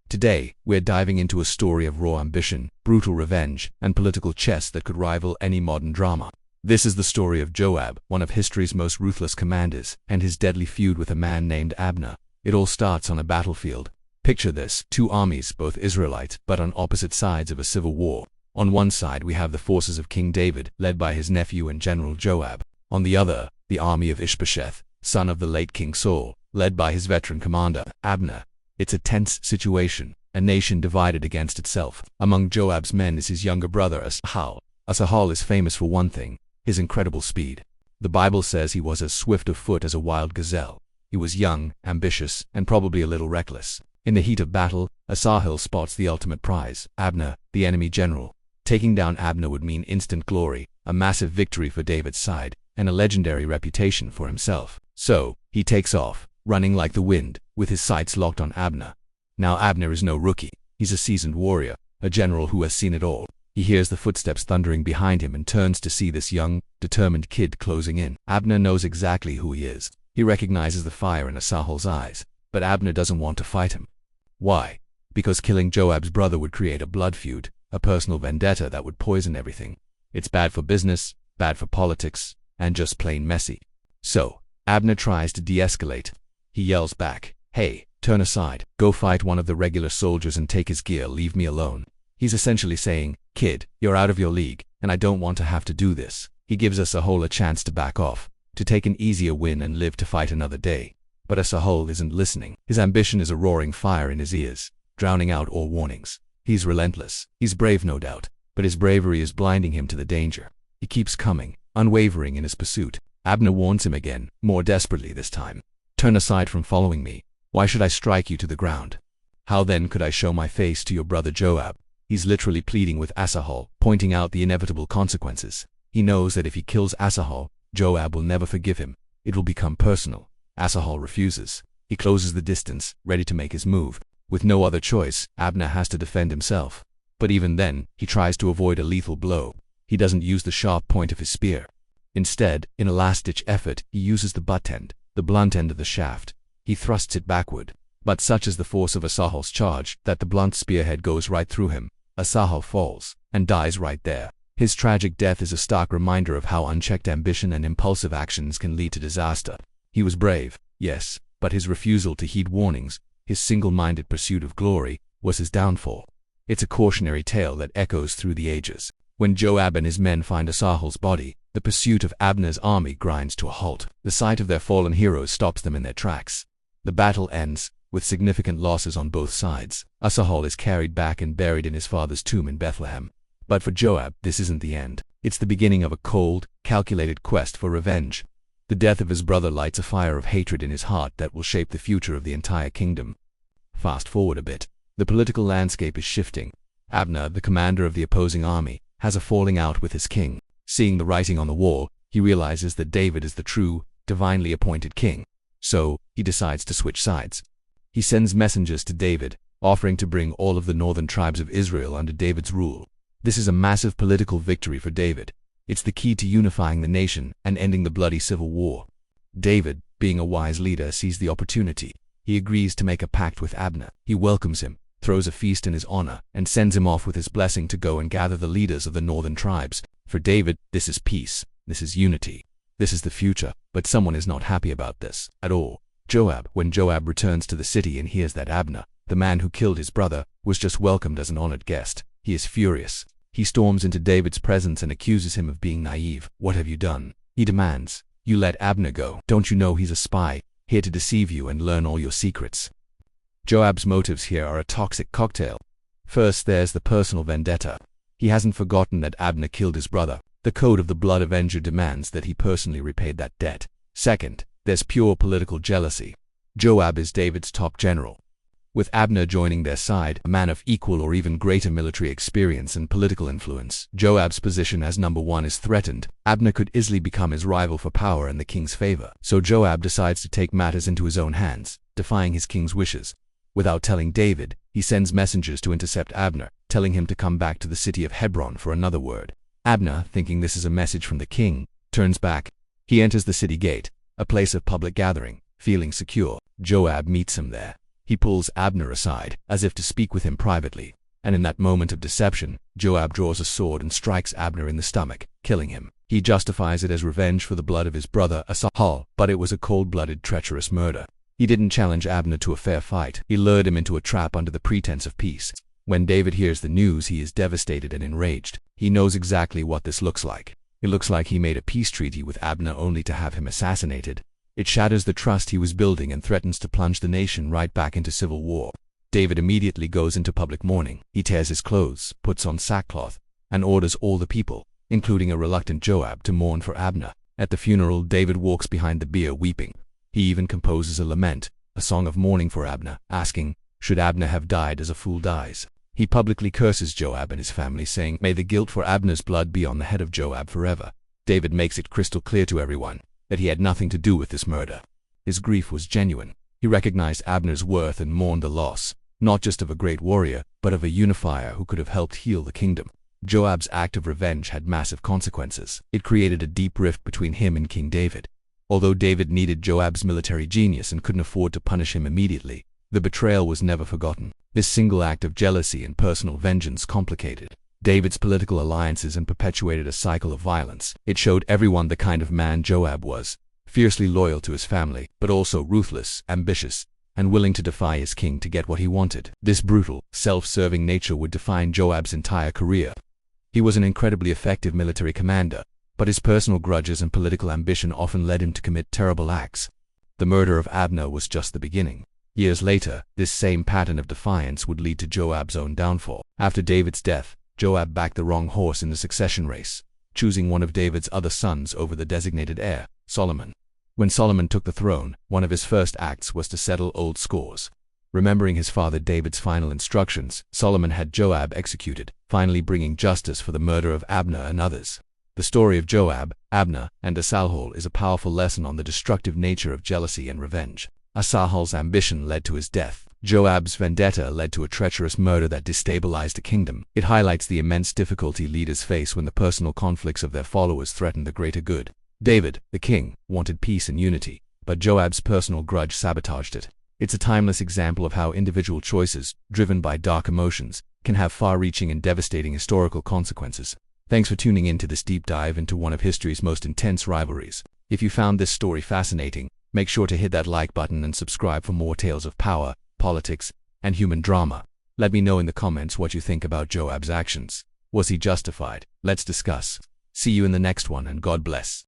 Today, we're diving into a story of raw ambition, brutal revenge, and political chess that could rival any modern drama. This is the story of Joab, one of history's most ruthless commanders, and his deadly feud with a man named Abner. It all starts on a battlefield. Picture this: two armies, both Israelite, but on opposite sides of a civil war. On one side we have the forces of King David, led by his nephew and general Joab. On the other, the army of Ishbosheth, son of the late King Saul, led by his veteran commander, Abner. It's a tense situation, a nation divided against itself. Among Joab's men is his younger brother Asahel. Asahel is famous for one thing: his incredible speed. The Bible says he was as swift of foot as a wild gazelle. He was young, ambitious, and probably a little reckless. In the heat of battle, Asahel spots the ultimate prize: Abner, the enemy general. Taking down Abner would mean instant glory, a massive victory for David's side, and a legendary reputation for himself. So, he takes off, running like the wind, with his sights locked on Abner. Now Abner is no rookie. He's a seasoned warrior, a general who has seen it all. He hears the footsteps thundering behind him and turns to see this young, determined kid closing in. Abner knows exactly who he is. He recognizes the fire in Asahel's eyes, but Abner doesn't want to fight him. Why? Because killing Joab's brother would create a blood feud, a personal vendetta that would poison everything. It's bad for business, bad for politics, and just plain messy. So, Abner tries to de-escalate. He yells back, "Hey, turn aside, go fight one of the regular soldiers and take his gear, leave me alone." He's essentially saying, "Kid, you're out of your league, and I don't want to have to do this." He gives Asahel a chance to back off, to take an easier win and live to fight another day. But Asahel isn't listening. His ambition is a roaring fire in his ears, drowning out all warnings. He's relentless. He's brave, no doubt, but his bravery is blinding him to the danger. He keeps coming, unwavering in his pursuit. Abner warns him again, more desperately this time. "Turn aside from following me. Why should I strike you to the ground? How then could I show my face to your brother Joab?" He's literally pleading with Asahel, pointing out the inevitable consequences. He knows that if he kills Asahel, Joab will never forgive him. It will become personal. Asahel refuses. He closes the distance, ready to make his move. With no other choice, Abner has to defend himself. But even then, he tries to avoid a lethal blow. He doesn't use the sharp point of his spear. Instead, in a last-ditch effort, he uses the butt end, the blunt end of the shaft. He thrusts it backward. But such is the force of Asahel's charge that the blunt spearhead goes right through him. Asahel falls, and dies right there. His tragic death is a stark reminder of how unchecked ambition and impulsive actions can lead to disaster. He was brave, yes, but his refusal to heed warnings, his single-minded pursuit of glory, was his downfall. It's a cautionary tale that echoes through the ages. When Joab and his men find Asahel's body, the pursuit of Abner's army grinds to a halt. The sight of their fallen heroes stops them in their tracks. The battle ends, with significant losses on both sides. Asahel is carried back and buried in his father's tomb in Bethlehem. But for Joab, this isn't the end. It's the beginning of a cold, calculated quest for revenge. The death of his brother lights a fire of hatred in his heart that will shape the future of the entire kingdom. Fast forward a bit. The political landscape is shifting. Abner, the commander of the opposing army, has a falling out with his king. Seeing the writing on the wall, he realizes that David is the true, divinely appointed king. So, he decides to switch sides. He sends messengers to David, offering to bring all of the northern tribes of Israel under David's rule. This is a massive political victory for David. It's the key to unifying the nation and ending the bloody civil war. David, being a wise leader, sees the opportunity. He agrees to make a pact with Abner. He welcomes him, throws a feast in his honor, and sends him off with his blessing to go and gather the leaders of the northern tribes. For David, this is peace. This is unity. This is the future. But someone is not happy about this at all. Joab. When Joab returns to the city and hears that Abner, the man who killed his brother, was just welcomed as an honored guest, he is furious. He storms into David's presence and accuses him of being naive. "What have you done?" he demands. "You let Abner go. Don't you know he's a spy, here to deceive you and learn all your secrets?" Joab's motives here are a toxic cocktail. First, there's the personal vendetta. He hasn't forgotten that Abner killed his brother. The code of the blood avenger demands that he personally repay that debt. Second, there's pure political jealousy. Joab is David's top general. With Abner joining their side, a man of equal or even greater military experience and political influence, Joab's position as number one is threatened. Abner could easily become his rival for power and the king's favor. So Joab decides to take matters into his own hands, defying his king's wishes. Without telling David, he sends messengers to intercept Abner, telling him to come back to the city of Hebron for another word. Abner, thinking this is a message from the king, turns back. He enters the city gate, a place of public gathering, feeling secure. Joab meets him there. He pulls Abner aside, as if to speak with him privately, and in that moment of deception, Joab draws a sword and strikes Abner in the stomach, killing him. He justifies it as revenge for the blood of his brother Asahel, but it was a cold-blooded, treacherous murder. He didn't challenge Abner to a fair fight. He lured him into a trap under the pretense of peace. When David hears the news, he is devastated and enraged. He knows exactly what this looks like. It looks like he made a peace treaty with Abner only to have him assassinated. It shatters the trust he was building and threatens to plunge the nation right back into civil war. David immediately goes into public mourning. He tears his clothes, puts on sackcloth, and orders all the people, including a reluctant Joab, to mourn for Abner. At the funeral, David walks behind the bier weeping. He even composes a lament, a song of mourning for Abner, asking, "Should Abner have died as a fool dies?" He publicly curses Joab and his family, saying, "May the guilt for Abner's blood be on the head of Joab forever." David makes it crystal clear to everyone that he had nothing to do with this murder. His grief was genuine. He recognized Abner's worth and mourned the loss, not just of a great warrior, but of a unifier who could have helped heal the kingdom. Joab's act of revenge had massive consequences. It created a deep rift between him and King David. Although David needed Joab's military genius and couldn't afford to punish him immediately, the betrayal was never forgotten. This single act of jealousy and personal vengeance complicated David's political alliances and perpetuated a cycle of violence. It showed everyone the kind of man Joab was, fiercely loyal to his family, but also ruthless, ambitious, and willing to defy his king to get what he wanted. This brutal, self-serving nature would define Joab's entire career. He was an incredibly effective military commander, but his personal grudges and political ambition often led him to commit terrible acts. The murder of Abner was just the beginning. Years later, this same pattern of defiance would lead to Joab's own downfall. After David's death, Joab backed the wrong horse in the succession race, choosing one of David's other sons over the designated heir, Solomon. When Solomon took the throne, one of his first acts was to settle old scores. Remembering his father David's final instructions, Solomon had Joab executed, finally bringing justice for the murder of Abner and others. The story of Joab, Abner, and Asahel is a powerful lesson on the destructive nature of jealousy and revenge. Asahel's ambition led to his death. Joab's vendetta led to a treacherous murder that destabilized a kingdom. It highlights the immense difficulty leaders face when the personal conflicts of their followers threaten the greater good. David, the king, wanted peace and unity, but Joab's personal grudge sabotaged it. It's a timeless example of how individual choices, driven by dark emotions, can have far-reaching and devastating historical consequences. Thanks for tuning in to this deep dive into one of history's most intense rivalries. If you found this story fascinating, make sure to hit that like button and subscribe for more tales of power, politics, and human drama. Let me know in the comments what you think about Joab's actions. Was he justified? Let's discuss. See you in the next one, and God bless.